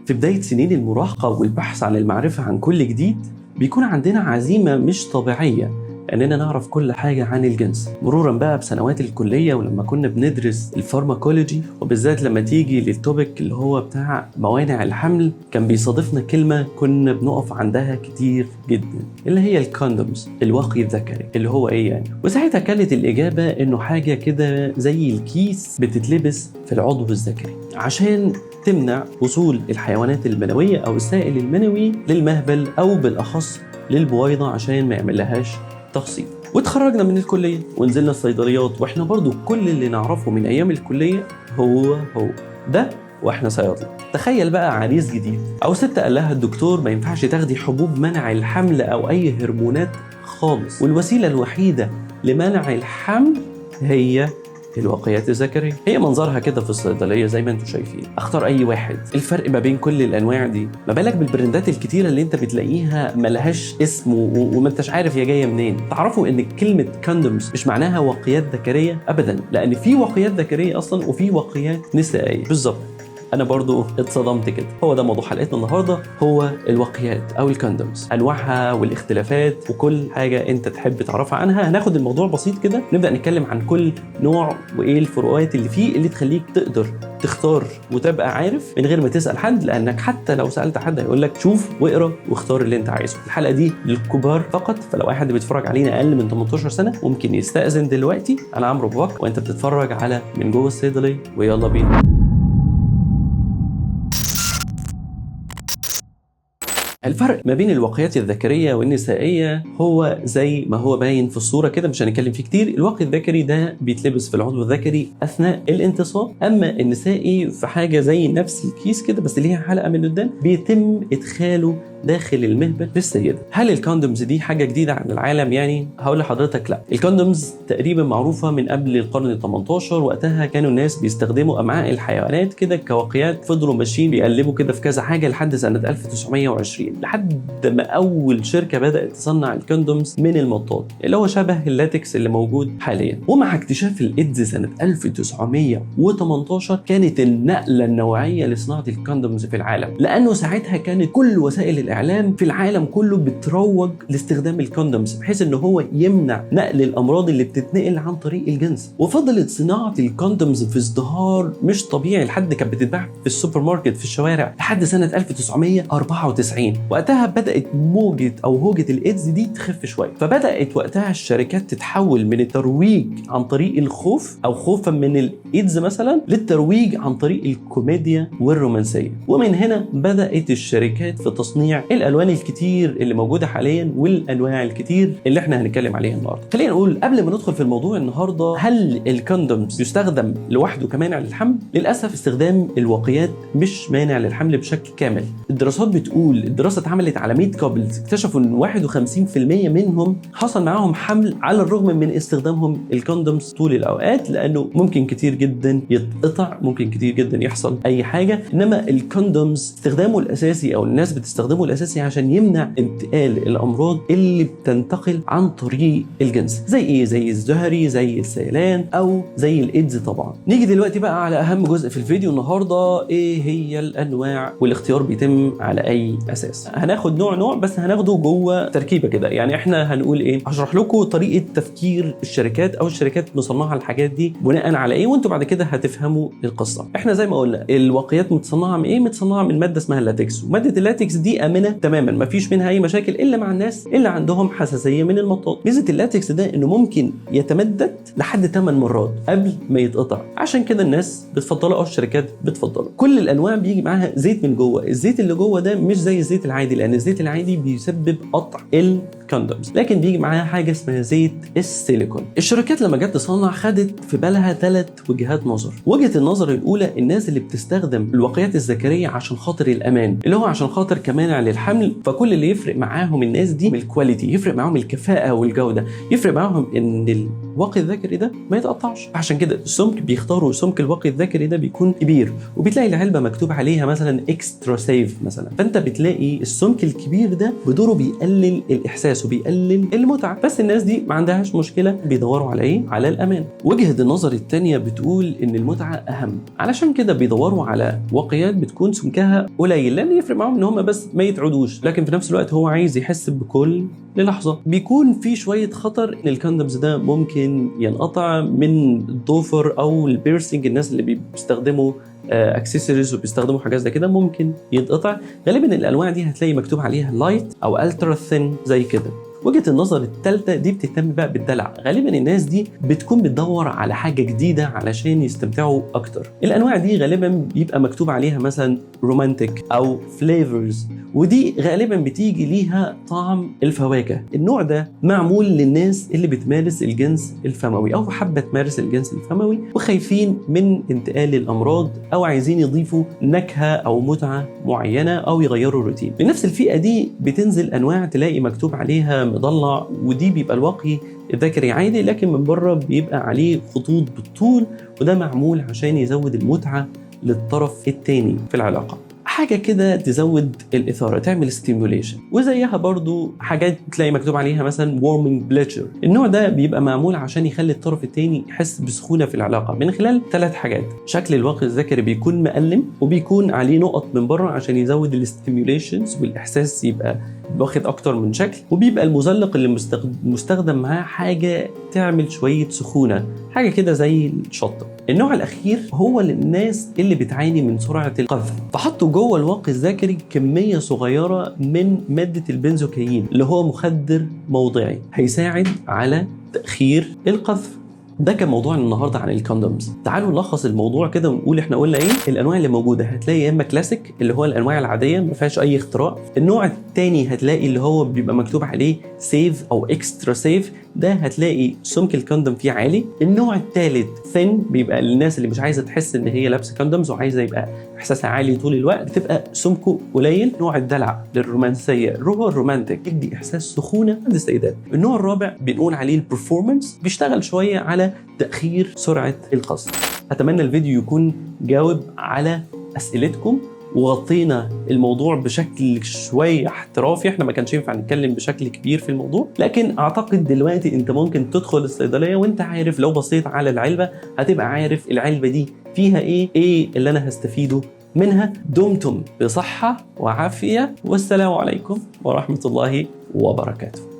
في بداية سنين المراهقة والبحث عن المعرفة عن كل جديد بيكون عندنا عزيمة مش طبيعية اننا نعرف كل حاجة عن الجنس، مرورا بقى بسنوات الكلية ولما كنا بندرس الفارماكولوجي، وبالذات لما تيجي للتوبيك اللي هو بتاع موانع الحمل كان بيصادفنا كلمة كنا بنقف عندها كتير جدا اللي هي الكوندومز، الوقي الذكري، اللي هو ايه يعني؟ وساعتها كانت الإجابة انه حاجة كده زي الكيس بتتلبس في العضو الذكري عشان تمنع وصول الحيوانات المنوية او السائل المنوي للمهبل او بالاخص للبويضة عشان ما يعملهاش تخصيب. واتخرجنا من الكلية ونزلنا الصيدليات واحنا برضو كل اللي نعرفه من ايام الكلية هو ده واحنا صيادلة. تخيل بقى عريس جديد او ست قال لها الدكتور ما ينفعش تاخدي حبوب منع الحمل او اي هرمونات خالص، والوسيلة الوحيدة لمنع الحمل هي الوقايات الذكرية. هي منظرها كده في الصيدلية زي ما انتم شايفين. اختار اي واحد. الفرق ما بين كل الانواع دي ما بالك بالبراندات الكتيرة اللي انت بتلاقيها ملهاش اسم وما انتش عارف هي جاية منين. تعرفوا ان كلمة كوندومز مش معناها وقايات ذكرية ابدا، لان في وقايات ذكرية اصلا وفي وقايات نسائية. بالظبط انا برضو اتصدمت كده. هو ده موضوع حلقتنا النهارده، هو الوقايات او الكوندومز، انواعها والاختلافات وكل حاجه انت تحب تعرفها عنها. هناخد الموضوع بسيط كده، نبدا نتكلم عن كل نوع وايه الفروقات اللي فيه اللي تخليك تقدر تختار وتبقى عارف من غير ما تسال حد، لانك حتى لو سالت حد هيقول لك شوف واقرا واختار اللي انت عايزه. الحلقه دي للكبار فقط، فلو اي حد بيتفرج علينا اقل من 18 سنه ممكن يستاذن دلوقتي. انا عمرو ابو بكر وانت بتتفرج على من جوه الصيدليه، ويلا بينا. الفرق ما بين الوقايات الذكرية والنسائية هو زي ما هو باين في الصورة كده، مش هنتكلم فيه كتير. الوقي الذكري ده بيتلبس في العضو الذكري أثناء الانتصاب، أما النسائي في حاجة زي نفس الكيس كده بس ليها حلقة من قدام بيتم إدخاله داخل المهبل للسيدة. هل الكوندومز دي حاجة جديدة عن العالم يعني؟ هقول لحضرتك لا. الكوندومز تقريبا معروفة من قبل القرن ال 18، وقتها كانوا الناس بيستخدموا أمعاء الحيوانات كده كوقايات، فضلوا ماشيين بيقلبوا كده في كذا حاجة لحد سنة 1920، لحد ما أول شركة بدأت تصنع الكوندومز من المطاط اللي هو شبه اللاتكس اللي موجود حاليا. ومع اكتشاف الإيدز سنة 1918 كانت النقلة النوعية لصناعة الكوندومز في العالم، لأنه ساعتها كانت كل وسائل الإعلام في العالم كله بتروج لاستخدام الكوندومز بحيث إنه هو يمنع نقل الأمراض اللي بتتنقل عن طريق الجنس. وفضلت صناعة الكوندومز في ازدهار مش طبيعي لحد كانت بتتباع في السوبر ماركت في الشوارع لحد سنة 1994. وقتها بدأت هوجة الإيدز دي تخف شوية، فبدأت وقتها الشركات تتحول من الترويج عن طريق الخوف أو خوفا من الإيدز مثلا للترويج عن طريق الكوميديا والرومانسية. ومن هنا بدأت الشركات في تصنيع الألوان الكتير اللي موجودة حاليا والأنواع الكتير اللي احنا هنتكلم عليها النهاردة. خلينا نقول قبل ما ندخل في الموضوع النهاردة، هل الكوندومز يستخدم لوحده كمانع للحمل؟ للأسف استخدام الوقايات مش مانع للحمل بشكل كامل. الدراسات بتقول، الدراسة اتعملت على 100 كابلز، اكتشفوا ان 51% منهم حصل معاهم حمل على الرغم من استخدامهم الكوندومز طول الاوقات، لانه ممكن كتير جدا يتقطع، ممكن كتير جدا يحصل اي حاجة. انما الكوندومز استخدامه الاساسي او الناس بتستخدمه الاساسي عشان يمنع انتقال الامراض اللي بتنتقل عن طريق الجنس، زي ايه؟ زي الزهري، زي السيلان، او زي الايدز طبعا. نيجي دلوقتي بقى على اهم جزء في الفيديو النهارده، ايه هي الانواع والاختيار بيتم على اي اساس. هناخد نوع بس هناخده جوه تركيبه كده، يعني احنا هنقول ايه، هشرح لكم طريقه تفكير الشركات او الشركات مصنعه الحاجات دي بناء على ايه، وانتوا بعد كده هتفهموا القصه. احنا زي ما قلنا الوقايات متصنعه من ايه؟ متصنعه من ماده اسمها اللاتكس، وماده اللاتكس دي امنه تماما، ما فيش منها اي مشاكل الا مع الناس اللي عندهم حساسيه من المطاط. ميزه اللاتكس ده انه ممكن يتمدد لحد 8 مرات قبل ما يتقطع، عشان كده الناس بتفضله او الشركات بتفضله. كل الانواع بيجي معاها زيت من جوه، الزيت اللي جوه ده مش زي الزيت العادي، لان الزيت العادي بيسبب قطع الكوندومز، لكن بيجي معاها حاجه اسمها زيت السيليكون. الشركات لما جت تصنع خدت في بالها 3 وجهات نظر. وجهه النظر الاولى الناس اللي بتستخدم الوقايات الذكريه عشان خاطر الامان، اللي هو عشان خاطر كمانع للحمل، فكل اللي يفرق معاهم الناس دي الكواليتي، يفرق معاهم الكفاءه والجوده، يفرق معاهم ان الواقي الذكري ده ما يتقطعش. عشان كده السمك بيختاروا سمك الواقي الذكري ده بيكون كبير، وبتلاقي العلبه مكتوب عليها مثلا اكسترا سيف مثلا، فانت بتلاقي السمك الكبير ده بدوره بيقلل الاحساس وبيقلل المتعه، بس الناس دي ما عندهاش مشكله، بيدوروا على ايه؟ على الامان. وجهه النظر الثانيه بتقول ان المتعه اهم، علشان كده بيدوروا على واقيات بتكون سمكها قليل، لان يفرق معاهم ان هم بس ما يتعودوش، لكن في نفس الوقت هو عايز يحس بكل للحظه. بيكون في شويه خطر ان الكوندومز ده ممكن ينقطع من الضوفر او البيرسينج، الناس اللي بيستخدموا اكسسوارز وبيستخدموا حاجات زي كده ممكن يتقطع. غالبا الانواع دي هتلاقي مكتوب عليها لايت او الترا ثين زي كده. وجهة النظر الثالثة دي بتهتم بقى بالدلع، غالبا الناس دي بتكون بتدور على حاجة جديدة علشان يستمتعوا أكتر. الأنواع دي غالبا بيبقى مكتوب عليها مثلا رومانتك أو فليفرز، ودي غالبا بتيجي ليها طعم الفواكه. النوع ده معمول للناس اللي بتمارس الجنس الفموي أو حابة تمارس الجنس الفموي وخايفين من انتقال الأمراض أو عايزين يضيفوا نكهة أو متعة معينة أو يغيروا الروتين. لنفس الفئة دي بتنزل أنواع تلاقي مكتوب عليها مضلع، ودي بيبقى الواقي الذكري عادي لكن من بره بيبقى عليه خطوط بالطول، وده معمول عشان يزود المتعة للطرف الثاني في العلاقة، حاجة كده تزود الإثارة، تعمل ستيموليشن. وزيها برضو حاجات تلاقي مكتوب عليها مثلا warming pleasure. النوع ده بيبقى معمول عشان يخلي الطرف الثاني يحس بسخونة في العلاقة من خلال 3 حاجات: شكل الواقي الذكري بيكون مقلم، وبيكون عليه نقط من بره عشان يزود الستيموليشنز والإحساس يبقى واخد أكتر من شكل، وبيبقى المزلق اللي مستخدم معاه حاجة تعمل شوية سخونة، حاجة كده زي الشطة. النوع الأخير هو للناس اللي بتعاني من سرعة القذف، فحطوا جوه الواقي الذكري كمية صغيرة من مادة البنزوكاين اللي هو مخدر موضعي هيساعد على تأخير القذف. ده كان موضوعنا النهارده عن الكوندومز. تعالوا نلخص الموضوع كده ونقول احنا قلنا ايه. الانواع اللي موجوده هتلاقي يا اما كلاسيك اللي هو الانواع العاديه ما فيهاش اي اختراع، النوع الثاني هتلاقي اللي هو بيبقى مكتوب عليه سيف او اكسترا سيف، ده هتلاقي سمك الكوندوم فيه عالي. النوع الثالث ثين بيبقى للناس اللي مش عايزه تحس ان هي لابسه كوندومز وعايزه يبقى احساسها عالي طول الوقت، بتبقى سمكه قليل. نوع الدلع للرومانسيه هو الرومانتك، يدي احساس سخونه عند السيدات. النوع الرابع بنقول عليه البرفورمانس، بيشتغل شويه على تأخير سرعة القذف. أتمنى الفيديو يكون جاوب على أسئلتكم وغطينا الموضوع بشكل شوية احترافي. احنا ما كانش ينفع نتكلم بشكل كبير في الموضوع، لكن أعتقد دلوقتي أنت ممكن تدخل الصيدلية وأنت عارف، لو بصيت على العلبة هتبقى عارف العلبة دي فيها إيه اللي أنا هستفيده منها. دمتم بصحة وعافية، والسلام عليكم ورحمة الله وبركاته.